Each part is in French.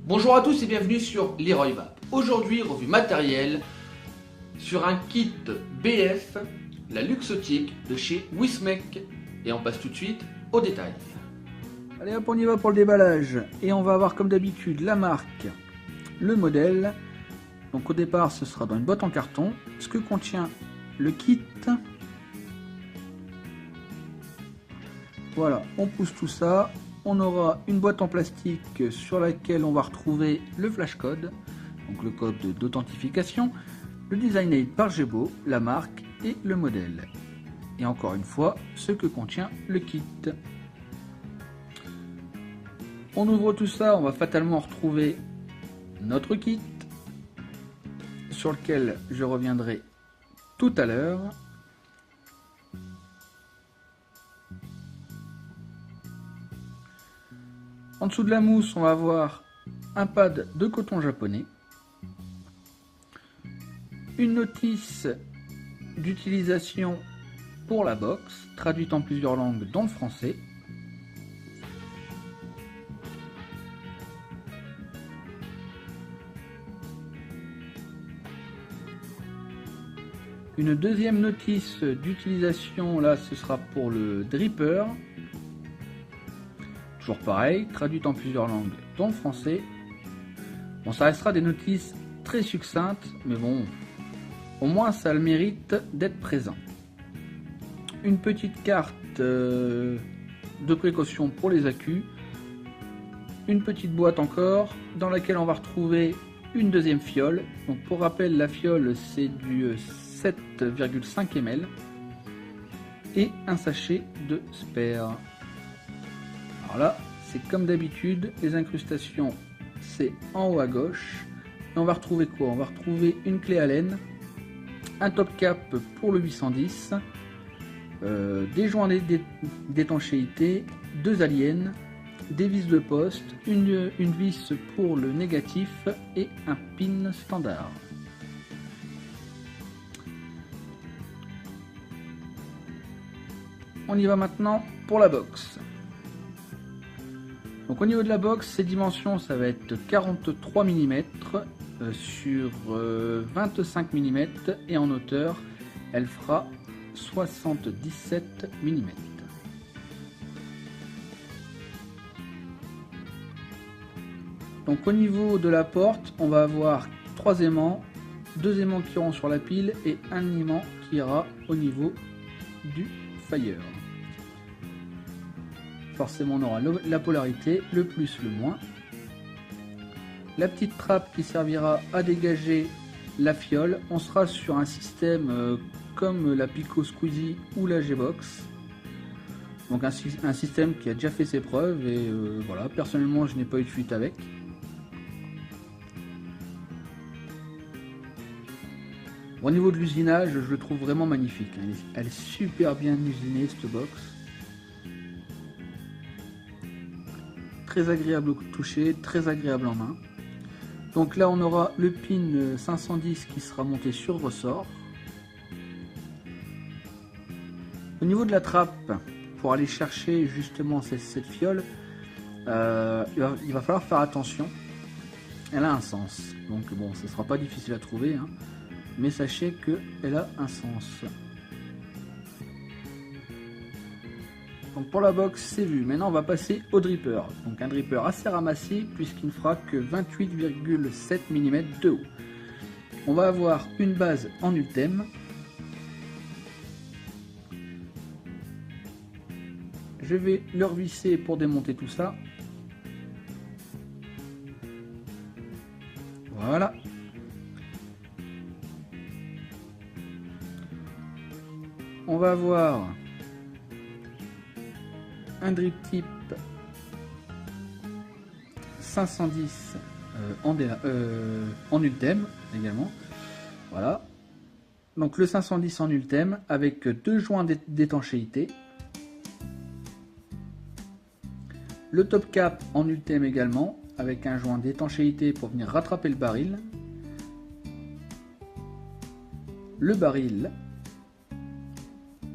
Bonjour à tous et bienvenue sur Leroy Vape. Aujourd'hui, revue matérielle sur un kit BF, la Luxotique de chez Wismec. Et on passe tout de suite au détail. Allez hop, on y va pour le déballage. Et on va avoir comme d'habitude la marque, le modèle. Donc au départ, ce sera dans une boîte en carton. Ce que contient le kit. Voilà, on pousse tout ça. On aura une boîte en plastique sur laquelle on va retrouver le flash code, donc le code d'authentification, le design aid par Gebo, la marque et le modèle. Et encore une fois, ce que contient le kit. On ouvre tout ça, on va fatalement retrouver notre kit, sur lequel je reviendrai tout à l'heure. En dessous de la mousse, on va avoir un pad de coton japonais, une notice d'utilisation pour la box, traduite en plusieurs langues dont le français, une deuxième notice d'utilisation, là ce sera pour le dripper. Toujours pareil, traduite en plusieurs langues, dont le français. Bon, ça restera des notices très succinctes, mais bon, au moins ça a le mérite d'être présent. Une petite carte de précaution pour les accus. Une petite boîte encore, dans laquelle on va retrouver une deuxième fiole. Donc pour rappel, la fiole c'est du 7,5 ml. Et un sachet de spare. Alors là, c'est comme d'habitude, les incrustations, c'est en haut à gauche. Et on va retrouver quoi? On va retrouver une clé Allen, un top cap pour le 810, des joints d'étanchéité, deux aliens, des vis de poste, une vis pour le négatif et un pin standard. On y va maintenant pour la box. Donc au niveau de la box, ses dimensions, ça va être 43 mm sur 25 mm et en hauteur, elle fera 77 mm. Donc au niveau de la porte, on va avoir 3 aimants, 2 aimants qui iront sur la pile et un aimant qui ira au niveau du fire. Forcément on aura la polarité, le plus, le moins. La petite trappe qui servira à dégager la fiole. On sera sur un système comme la Pico Squeezie ou la G-Box. Donc un système qui a déjà fait ses preuves et voilà, personnellement je n'ai pas eu de fuite avec. Au niveau de l'usinage, je le trouve vraiment magnifique. Elle est super bien usinée cette box. Très agréable au toucher, très agréable en main. Donc là on aura le pin 510 qui sera monté sur ressort. Au niveau de la trappe, pour aller chercher justement cette fiole, il va falloir faire attention. Elle a un sens, donc bon, ce sera pas difficile à trouver, hein, mais sachez qu'elle a un sens. Donc pour la box c'est vu, maintenant on va passer au dripper. Donc un dripper assez ramassé puisqu'il ne fera que 28,7 mm de haut. On va avoir une base en Ultem. Je vais le revisser pour démonter tout ça. Voilà. On va avoir un drip tip 510 en Ultem également. Voilà. Donc le 510 en Ultem avec deux joints d'étanchéité. Le top cap en Ultem également avec un joint d'étanchéité pour venir rattraper le baril. Le baril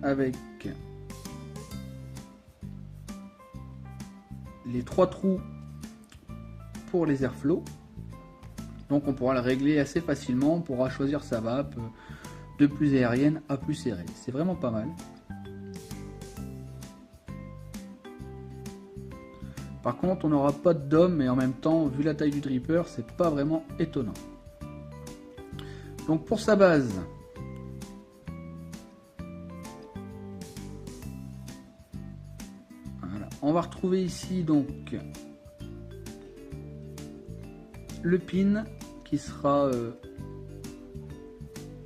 avec les 3 trous pour les airflow. Donc on pourra le régler assez facilement, on pourra choisir sa vape de plus aérienne à plus serrée. C'est vraiment pas mal. Par contre on n'aura pas de dôme, mais en même temps, vu la taille du dripper, c'est pas vraiment étonnant. Donc pour sa base, voilà, on va retrouver ici donc le pin qui sera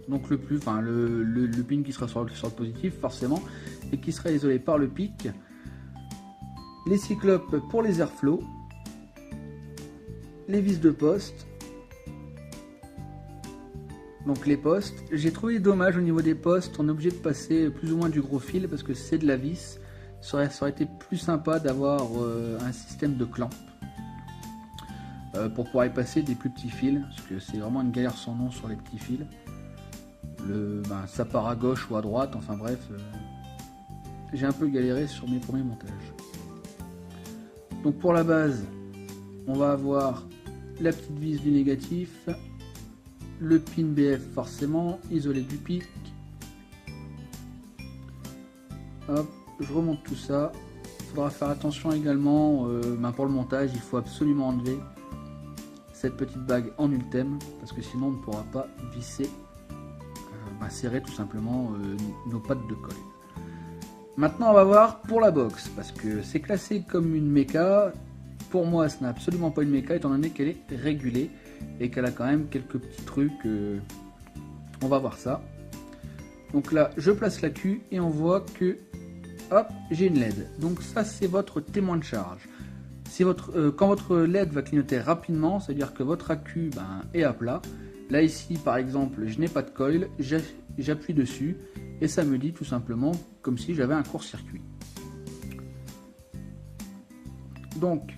donc le pin qui sera sur le positif forcément, et qui sera isolé par le pic. Les cyclopes pour les airflow, les vis de poste, donc les postes. J'ai trouvé dommage au niveau des postes, on est obligé de passer plus ou moins du gros fil parce que c'est de la vis. Ça aurait été plus sympa d'avoir un système de clamp pour pouvoir y passer des plus petits fils, parce que c'est vraiment une galère sans nom sur les petits fils. Ça part à gauche ou à droite, enfin bref, j'ai un peu galéré sur mes premiers montages. Donc pour la base, on va avoir la petite vis du négatif, le pin BF forcément, isolé du pic. Hop, je remonte tout ça. Il faudra faire attention également, pour le montage, il faut absolument enlever cette petite bague en ultime, parce que sinon on ne pourra pas visser, serrer tout simplement nos pattes de colle. Maintenant on va voir pour la box, parce que c'est classé comme une méca. Pour moi ce n'est absolument pas une méca, étant donné qu'elle est régulée et qu'elle a quand même quelques petits trucs. On va voir ça. Donc là je place la queue et on voit que hop, j'ai une LED. Donc ça c'est votre témoin de charge. Si quand votre LED va clignoter rapidement, c'est à dire que votre accu est à plat. Là ici par exemple je n'ai pas de coil, j'appuie dessus et ça me dit tout simplement comme si j'avais un court-circuit. Donc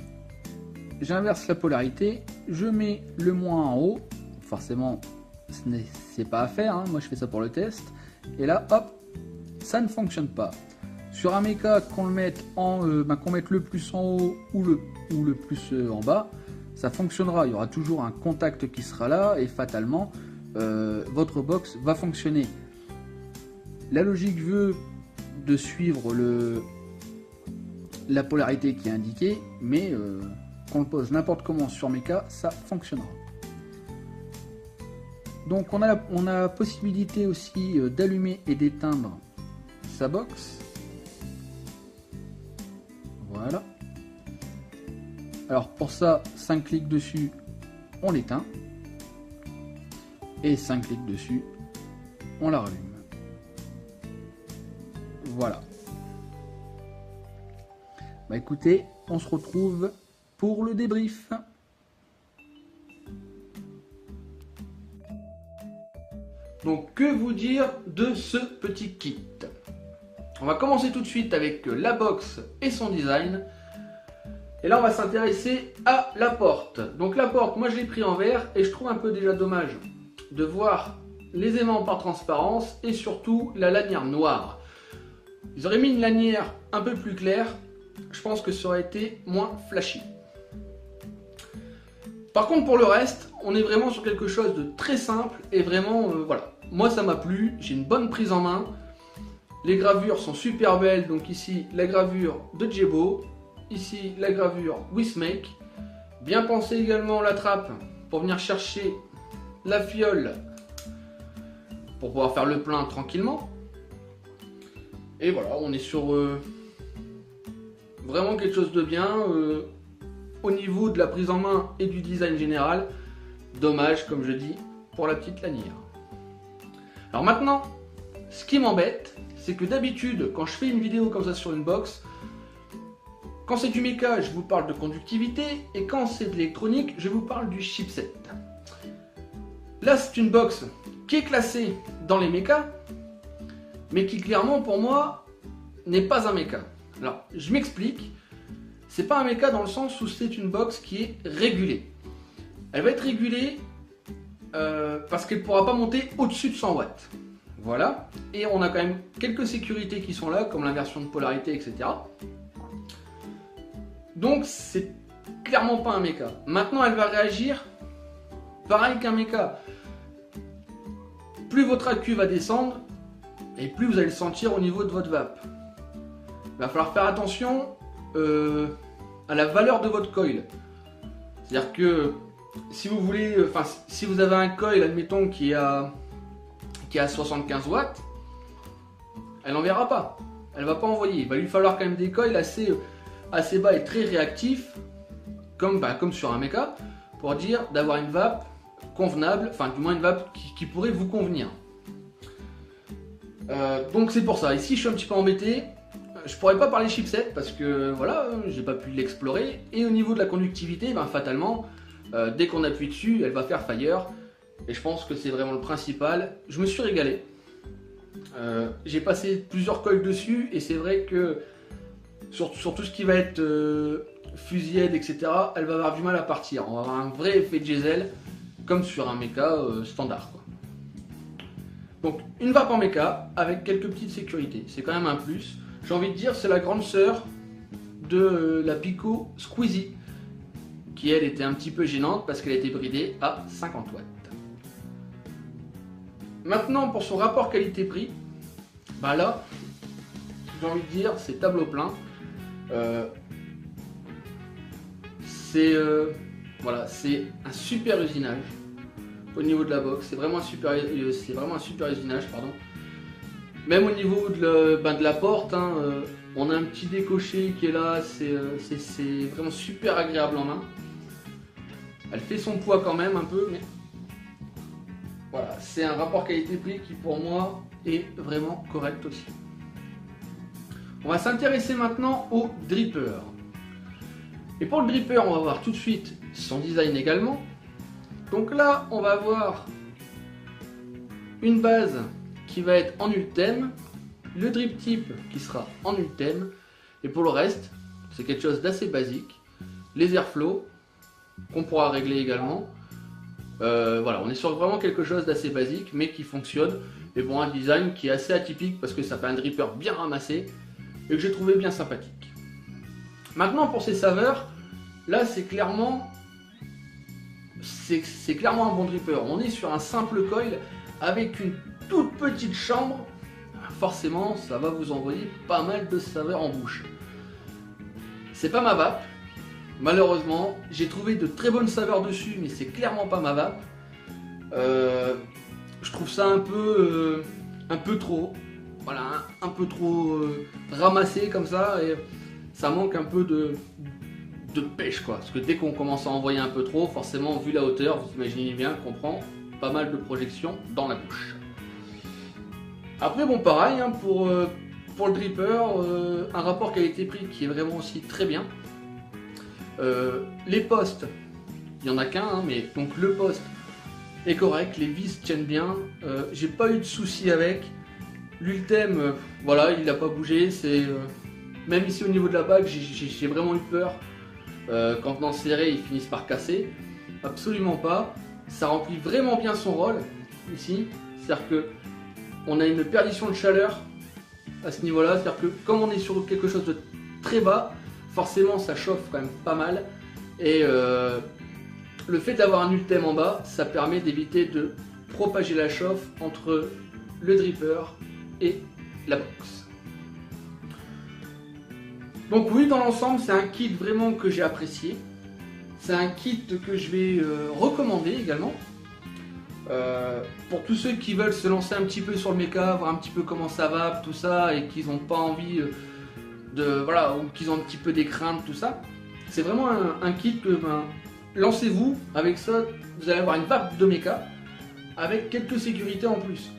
j'inverse la polarité, je mets le moins en haut, forcément c'est pas à faire, hein. Moi je fais ça pour le test, et là hop, ça ne fonctionne pas. Sur un méca, qu'on le mette qu'on mette le plus en haut ou le plus en bas, ça fonctionnera, il y aura toujours un contact qui sera là et fatalement votre box va fonctionner. La logique veut de suivre la polarité qui est indiquée, mais qu'on le pose n'importe comment sur méca, ça fonctionnera. Donc on a la possibilité aussi d'allumer et d'éteindre sa box. Voilà. Alors pour ça, 5 clics dessus, on l'éteint. Et 5 clics dessus, on la rallume. Voilà. Écoutez, on se retrouve pour le débrief. Donc que vous dire de ce petit kit? On va commencer tout de suite avec la box et son design. Et là on va s'intéresser à la porte. Donc la porte, moi je l'ai pris en vert et je trouve un peu déjà dommage de voir les aimants par transparence et surtout la lanière noire. Ils auraient mis une lanière un peu plus claire, je pense que ça aurait été moins flashy. Par contre pour le reste, on est vraiment sur quelque chose de très simple et vraiment voilà. Moi ça m'a plu, j'ai une bonne prise en main. Les gravures sont super belles, donc ici la gravure de Jebo, ici la gravure Wismake. Bien pensé également la trappe pour venir chercher la fiole pour pouvoir faire le plein tranquillement. Et voilà, on est sur vraiment quelque chose de bien au niveau de la prise en main et du design général. Dommage, comme je dis, pour la petite lanière. Alors maintenant, ce qui m'embête, c'est que d'habitude, quand je fais une vidéo comme ça sur une box, quand c'est du méca, je vous parle de conductivité, et quand c'est de l'électronique, je vous parle du chipset. Là, c'est une box qui est classée dans les mécas, mais qui clairement pour moi n'est pas un méca. Alors, je m'explique. C'est pas un méca dans le sens où c'est une box qui est régulée. Elle va être régulée parce qu'elle ne pourra pas monter au-dessus de 100 watts. Voilà. Et on a quand même quelques sécurités qui sont là, comme l'inversion de polarité, etc. Donc c'est clairement pas un mecha. Maintenant, elle va réagir pareil qu'un mecha. Plus votre accu va descendre, et plus vous allez le sentir au niveau de votre vape. Il va falloir faire attention à la valeur de votre coil. C'est-à-dire que si vous voulez, si vous avez un coil, admettons, qui est à 75 watts, elle n'enverra pas. Elle va pas envoyer. Il va lui falloir quand même des coils assez bas et très réactifs, comme sur un mecha, pour dire d'avoir une vape convenable, enfin du moins une vape qui pourrait vous convenir. Donc c'est pour ça. Ici je suis un petit peu embêté. Je pourrais pas parler chipset parce que voilà, j'ai pas pu l'explorer. Et au niveau de la conductivité, fatalement, dès qu'on appuie dessus, elle va faire fire. Et je pense que c'est vraiment le principal. Je me suis régalé. J'ai passé plusieurs coils dessus et c'est vrai que sur tout ce qui va être fusillade, etc., elle va avoir du mal à partir. On va avoir un vrai effet diesel comme sur un mecha standard, quoi. Donc une vape en mecha avec quelques petites sécurités, c'est quand même un plus. J'ai envie de dire c'est la grande sœur de la Pico Squeezie, qui elle était un petit peu gênante parce qu'elle était bridée à 50 watts. Maintenant pour son rapport qualité-prix, là j'ai envie de dire c'est tableau plein. C'est un super usinage au niveau de la box, c'est vraiment un super usinage, pardon. Même au niveau de la porte, on a un petit décoché qui est là, c'est vraiment super agréable en main. Elle fait son poids quand même un peu, mais voilà, c'est un rapport qualité-prix qui pour moi est vraiment correct aussi. On va s'intéresser maintenant au dripper. Et pour le dripper, on va voir tout de suite son design également. Donc là, on va avoir une base qui va être en ultème, le drip tip qui sera en ultème, et pour le reste, c'est quelque chose d'assez basique. Les airflow qu'on pourra régler également. Voilà, on est sur vraiment quelque chose d'assez basique, mais qui fonctionne. Et bon, un design qui est assez atypique parce que ça fait un dripper bien ramassé et que j'ai trouvé bien sympathique. Maintenant, pour ses saveurs, là, c'est clairement un bon dripper. On est sur un simple coil avec une toute petite chambre. Forcément, ça va vous envoyer pas mal de saveurs en bouche. C'est pas ma vape. Malheureusement, j'ai trouvé de très bonnes saveurs dessus, mais c'est clairement pas ma vape. Je trouve ça un peu trop, voilà, un peu trop ramassé comme ça, et ça manque un peu de pêche, quoi. Parce que dès qu'on commence à envoyer un peu trop, forcément, vu la hauteur, vous imaginez bien qu'on prend pas mal de projections dans la bouche. Après, bon, pareil, pour le dripper, un rapport qualité-prix qui est vraiment aussi très bien. Les postes, il n'y en a qu'un, mais donc le poste est correct, les vis tiennent bien, j'ai pas eu de soucis avec. L'ultème, voilà, il n'a pas bougé, même ici au niveau de la bague, j'ai vraiment eu peur. Quand on serré, ils finissent par casser. Absolument pas, ça remplit vraiment bien son rôle ici, c'est-à-dire que on a une perdition de chaleur à ce niveau-là, c'est-à-dire que comme on est sur quelque chose de très bas, forcément ça chauffe quand même pas mal, et le fait d'avoir un ultème en bas, ça permet d'éviter de propager la chauffe entre le dripper et la box. Donc oui, dans l'ensemble, c'est un kit vraiment que j'ai apprécié. C'est un kit que je vais recommander également. Pour tous ceux qui veulent se lancer un petit peu sur le mecha, voir un petit peu comment ça va, tout ça, et qu'ils n'ont pas envie voilà, ou qu'ils ont un petit peu des craintes, tout ça, c'est vraiment un kit que lancez-vous avec ça, vous allez avoir une vape de mecha avec quelques sécurités en plus.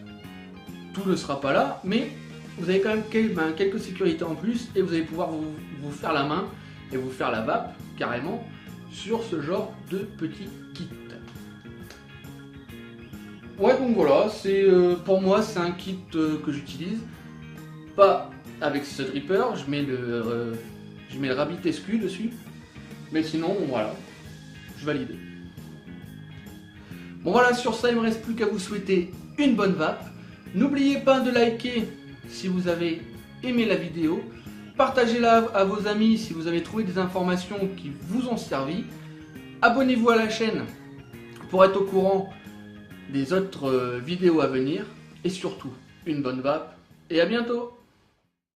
Tout ne sera pas là, mais vous avez quand même quelques sécurités en plus, et vous allez pouvoir vous faire la main et vous faire la vape carrément sur ce genre de petit kit. Ouais, donc voilà, pour moi c'est un kit que j'utilise, pas avec ce dripper, je mets le Rabbit SQ dessus, mais sinon voilà, je valide. Bon voilà, sur ça il me reste plus qu'à vous souhaiter une bonne vape. N'oubliez pas de liker si vous avez aimé la vidéo, partagez-la à vos amis si vous avez trouvé des informations qui vous ont servi. Abonnez-vous à la chaîne pour être au courant des autres vidéos à venir. Et surtout, une bonne vape et à bientôt!